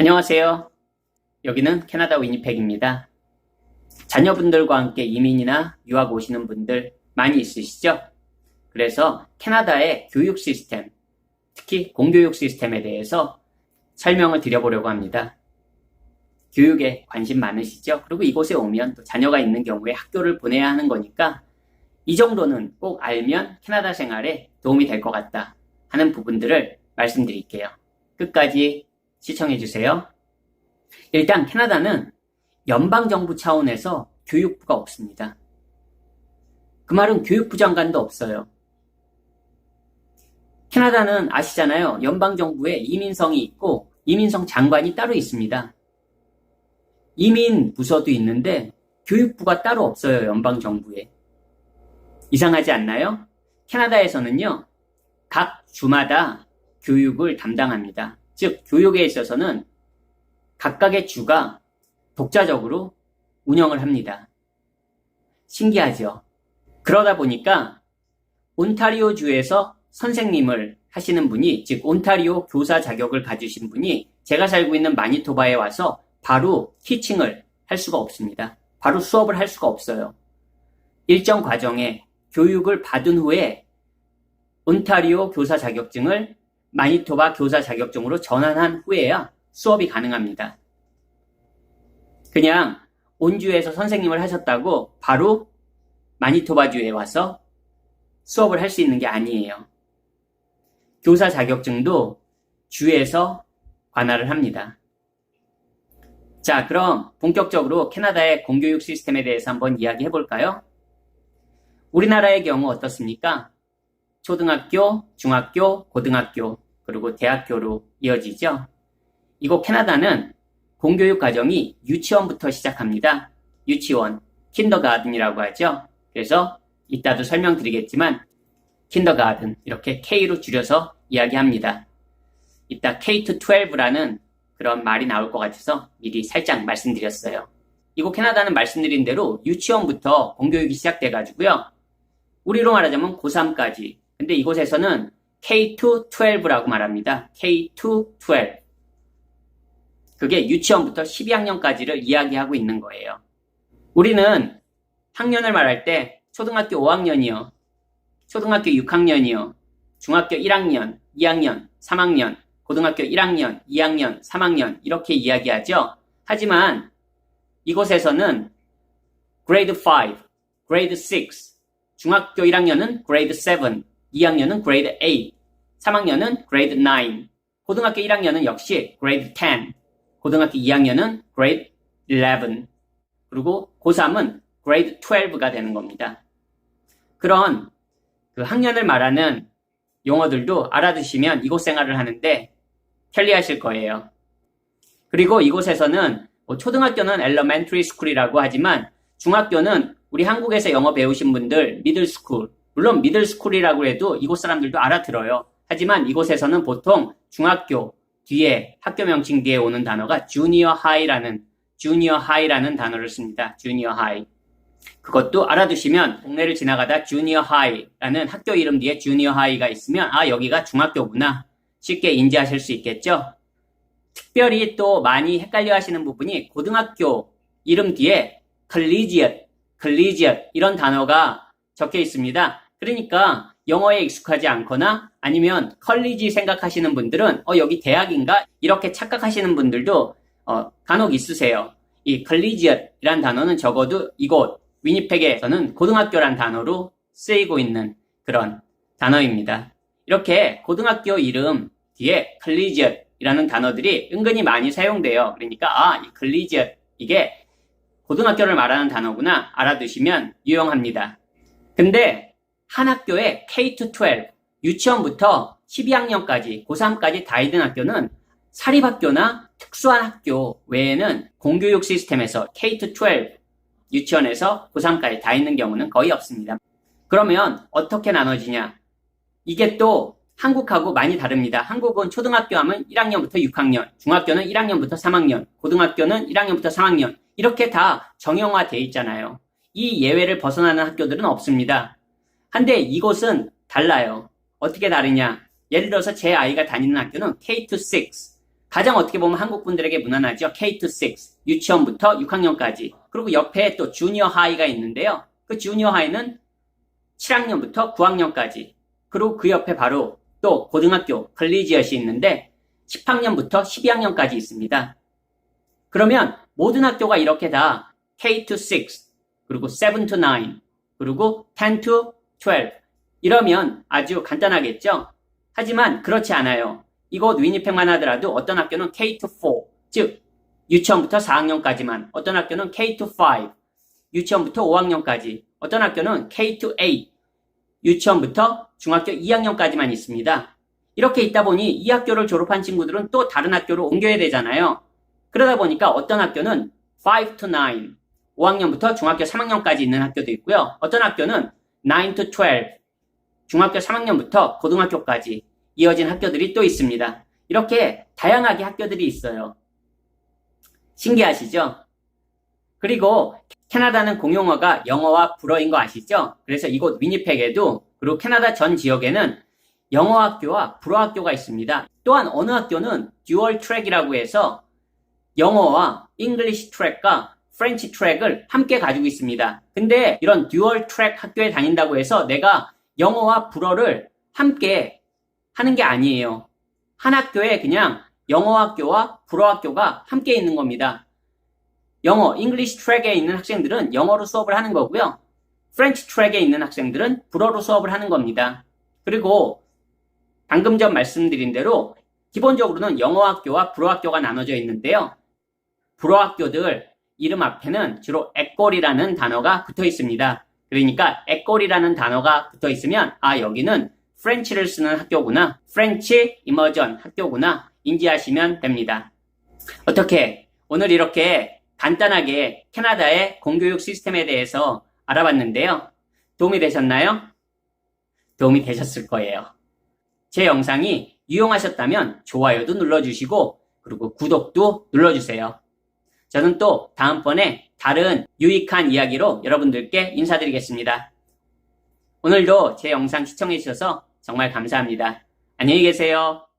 안녕하세요. 여기는 캐나다 위니펙입니다. 자녀분들과 함께 이민이나 유학 오시는 분들 많이 있으시죠? 그래서 캐나다의 교육 시스템, 특히 공교육 시스템에 대해서 설명을 드려보려고 합니다. 교육에 관심 많으시죠? 그리고 이곳에 오면 또 자녀가 있는 경우에 학교를 보내야 하는 거니까 이 정도는 꼭 알면 캐나다 생활에 도움이 될 것 같다 하는 부분들을 말씀드릴게요. 끝까지 시청해주세요. 일단 캐나다는 연방정부 차원에서 교육부가 없습니다. 그 말은 교육부 장관도 없어요. 캐나다는 아시잖아요. 연방정부에 이민성이 있고 이민성 장관이 따로 있습니다. 이민부서도 있는데 교육부가 따로 없어요. 연방정부에. 이상하지 않나요? 캐나다에서는요. 각 주마다 교육을 담당합니다. 즉 교육에 있어서는 각각의 주가 독자적으로 운영을 합니다. 신기하죠? 그러다 보니까 온타리오 주에서 선생님을 하시는 분이, 즉 온타리오 교사 자격을 가지신 분이 제가 살고 있는 마니토바에 와서 바로 티칭을 할 수가 없습니다. 바로 수업을 할 수가 없어요. 일정 과정에 교육을 받은 후에 온타리오 교사 자격증을 마니토바 교사 자격증으로 전환한 후에야 수업이 가능합니다. 그냥 온주에서 선생님을 하셨다고 바로 마니토바주에 와서 수업을 할 수 있는 게 아니에요. 교사 자격증도 주에서 관할을 합니다. 자, 그럼 본격적으로 캐나다의 공교육 시스템에 대해서 한번 이야기해 볼까요? 우리나라의 경우 어떻습니까? 초등학교, 중학교, 고등학교, 그리고 대학교로 이어지죠. 이곳 캐나다는 공교육 과정이 유치원부터 시작합니다. 유치원, 킨더가든이라고 하죠. 그래서 이따도 설명드리겠지만 킨더가든, 이렇게 K로 줄여서 이야기합니다. 이따 K-12라는 그런 말이 나올 것 같아서 미리 살짝 말씀드렸어요. 이곳 캐나다는 말씀드린 대로 유치원부터 공교육이 시작돼가지고요. 우리로 말하자면 고3까지. 근데 이곳에서는 K-12라고 말합니다. K-12. 그게 유치원부터 12학년까지를 이야기하고 있는 거예요. 우리는 학년을 말할 때 초등학교 5학년이요, 초등학교 6학년이요, 중학교 1학년, 2학년, 3학년, 고등학교 1학년, 2학년, 3학년 이렇게 이야기하죠. 하지만 이곳에서는 grade 5, grade 6, 중학교 1학년은 grade 7, 2학년은 grade 8, 3학년은 grade 9, 고등학교 1학년은 역시 grade 10, 고등학교 2학년은 grade 11, 그리고 고3은 grade 12가 되는 겁니다. 그런 그 학년을 말하는 용어들도 알아두시면 이곳 생활을 하는데 편리하실 거예요. 그리고 이곳에서는 초등학교는 elementary school이라고 하지만 중학교는 우리 한국에서 영어 배우신 분들 middle school, 물론 middle school이라고 해도 이곳 사람들도 알아들어요. 하지만 이곳에서는 보통 중학교 뒤에, 학교 명칭 뒤에 오는 단어가 junior high라는 단어를 씁니다. junior high. 그것도 알아두시면 동네를 지나가다 junior high라는 학교 이름 뒤에 junior high가 있으면 아, 여기가 중학교구나 쉽게 인지하실 수 있겠죠. 특별히 또 많이 헷갈려 하시는 부분이 고등학교 이름 뒤에 collegiate 이런 단어가 적혀 있습니다. 그러니까 영어에 익숙하지 않거나 아니면 컬리지 생각하시는 분들은 여기 대학인가? 이렇게 착각하시는 분들도 간혹 있으세요. 이 collegiate이란 단어는 적어도 이곳 위니펙에서는 고등학교란 단어로 쓰이고 있는 그런 단어입니다. 이렇게 고등학교 이름 뒤에 collegiate이라는 단어들이 은근히 많이 사용돼요. 그러니까 이 collegiate 이게 고등학교를 말하는 단어구나 알아두시면 유용합니다. 근데 한 학교에 K-12, 유치원부터 12학년까지, 고3까지 다 있는 학교는 사립학교나 특수한 학교 외에는 공교육 시스템에서 K-12, 유치원에서 고3까지 다 있는 경우는 거의 없습니다. 그러면 어떻게 나눠지냐? 이게 또 한국하고 많이 다릅니다. 한국은 초등학교 하면 1학년부터 6학년, 중학교는 1학년부터 3학년, 고등학교는 1학년부터 3학년 이렇게 다 정형화되어 있잖아요. 이 예외를 벗어나는 학교들은 없습니다. 한데 이곳은 달라요. 어떻게 다르냐? 예를 들어서 제 아이가 다니는 학교는 K-6, 가장 어떻게 보면 한국 분들에게 무난하죠. K-6, 유치원부터 6학년까지. 그리고 옆에 또 주니어 하이가 있는데요. 그 주니어 하이는 7학년부터 9학년까지. 그리고 그 옆에 바로 또 고등학교, 걸리지엇이 있는데 10학년부터 12학년까지 있습니다. 그러면 모든 학교가 이렇게 다 K-6, 그리고 7-9, 그리고 10-12 이러면 아주 간단하겠죠? 하지만 그렇지 않아요. 이곳 위니펙만 하더라도 어떤 학교는 K-4, 즉 유치원부터 4학년까지만, 어떤 학교는 K-5, 유치원부터 5학년까지, 어떤 학교는 K-8, 유치원부터 중학교 2학년까지만 있습니다. 이렇게 있다 보니 이 학교를 졸업한 친구들은 또 다른 학교로 옮겨야 되잖아요. 그러다 보니까 어떤 학교는 5-9, 5학년부터 중학교 3학년까지 있는 학교도 있고요. 어떤 학교는 9-12, 중학교 3학년부터 고등학교까지 이어진 학교들이 또 있습니다. 이렇게 다양하게 학교들이 있어요. 신기하시죠? 그리고 캐나다는 공용어가 영어와 불어인 거 아시죠? 그래서 이곳 위니펙에도, 그리고 캐나다 전 지역에는 영어 학교와 불어 학교가 있습니다. 또한 어느 학교는 듀얼 트랙이라고 해서 영어와 잉글리시 트랙과 프렌치 트랙을 함께 가지고 있습니다. 근데 이런 듀얼 트랙 학교에 다닌다고 해서 내가 영어와 불어를 함께 하는 게 아니에요. 한 학교에 그냥 영어 학교와 불어 학교가 함께 있는 겁니다. 영어, 잉글리시 트랙에 있는 학생들은 영어로 수업을 하는 거고요. 프렌치 트랙에 있는 학생들은 불어로 수업을 하는 겁니다. 그리고 방금 전 말씀드린 대로 기본적으로는 영어 학교와 불어 학교가 나눠져 있는데요. 불어 학교들 이름 앞에는 주로 엑골이라는 단어가 붙어 있습니다. 그러니까 엑골이라는 단어가 붙어 있으면 여기는 프렌치를 쓰는 학교구나, 프렌치 이머전 학교구나 인지하시면 됩니다. 어떻게 오늘 이렇게 간단하게 캐나다의 공교육 시스템에 대해서 알아봤는데요. 도움이 되셨나요? 도움이 되셨을 거예요. 제 영상이 유용하셨다면 좋아요도 눌러주시고, 그리고 구독도 눌러주세요. 저는 또 다음번에 다른 유익한 이야기로 여러분들께 인사드리겠습니다. 오늘도 제 영상 시청해주셔서 정말 감사합니다. 안녕히 계세요.